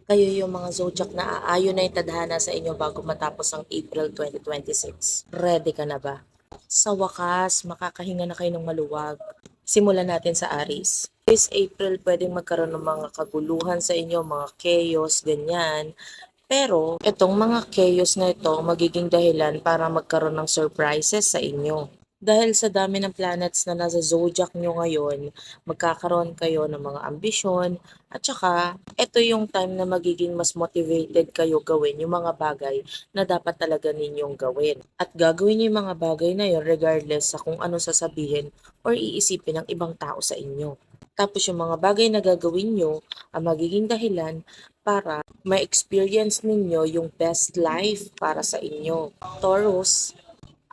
Kayo yung mga zodiac na aayon na yung tadhana sa inyo bago matapos ang April 2026. Ready ka na ba? Sa wakas, makakahinga na kayo ng maluwag. Simulan natin sa Aries. This April, pwedeng magkaroon ng mga kaguluhan sa inyo, mga chaos, ganyan. Pero, itong mga chaos na ito, magiging dahilan para magkaroon ng surprises sa inyo. Dahil sa dami ng planets na nasa zodiac nyo ngayon, magkakaroon kayo ng mga ambisyon, at saka, ito yung time na magiging mas motivated kayo gawin yung mga bagay na dapat talaga ninyong gawin. At gagawin nyo yung mga bagay na yun regardless sa kung ano sasabihin or iisipin ng ibang tao sa inyo. Tapos yung mga bagay na gagawin nyo ang magiging dahilan para ma-experience ninyo yung best life para sa inyo. Taurus,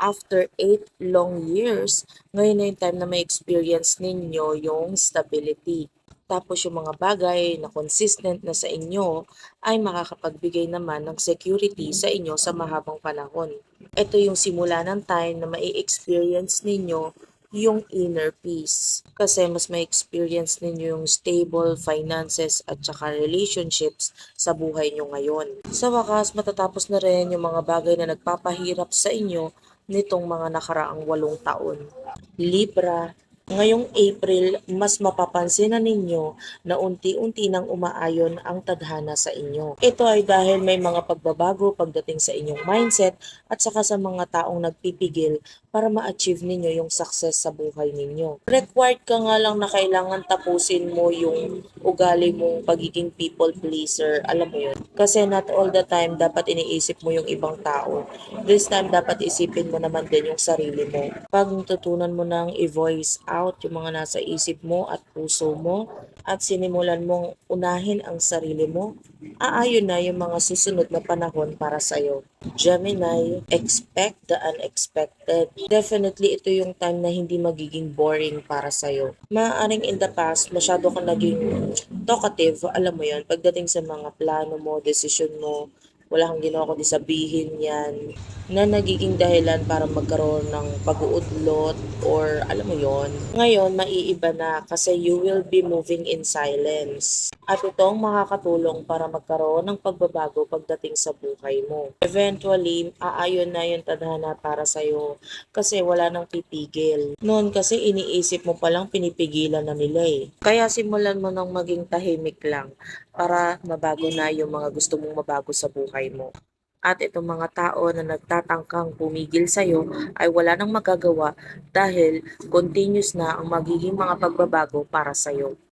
after 8 long years, ngayon na yung time na ma-experience ninyo yung stability. Tapos yung mga bagay na consistent na sa inyo ay makakapagbigay naman ng security sa inyo sa mahabang panahon. Ito yung simula ng time na mai-experience ninyo yung inner peace. Kasi mas may experience ninyo yung stable finances at saka relationships sa buhay nyo ngayon. Sa wakas, matatapos na rin yung mga bagay na nagpapahirap sa inyo nitong mga nakaraang 8 taon. Libra, ngayong April, mas mapapansin na ninyo na unti-unti nang umaayon ang tadhana sa inyo. Ito ay dahil may mga pagbabago pagdating sa inyong mindset at saka sa mga taong nagpipigil para ma-achieve ninyo yung success sa buhay ninyo. Required ka nga lang na kailangan tapusin mo yung ugali mong pagiging people pleaser, alam mo yun. Kasi not all the time dapat iniisip mo yung ibang tao. This time dapat isipin mo naman din yung sarili mo. Pag natutunan mo nang i-voice out yung mga nasa isip mo at puso mo at sinimulan mong unahin ang sarili mo, aayon na yung mga susunod na panahon para sa'yo. Gemini, expect the unexpected. Definitely ito yung time na hindi magiging boring para sa'yo. Maaaring in the past, masyado ka naging talkative, alam mo yon pagdating sa mga plano mo, desisyon mo, wala kang ginawa kundi sabihin yan, na nagiging dahilan para magkaroon ng pag-uudlot or alam mo yon. Ngayon, maiiba na kasi you will be moving in silence. At itong makakatulong para magkaroon ng pagbabago pagdating sa buhay mo. Eventually, aayon na yung tadhana para sa'yo kasi wala nang pipigil. Noon kasi iniisip mo palang pinipigilan na nila eh. Kaya simulan mo nang maging tahimik lang para mabago na yung mga gusto mong mabago sa buhay mo. At itong mga tao na nagtatangkang pumigil sa'yo ay wala nang magagawa dahil continuous na ang magiging mga pagbabago para sa'yo.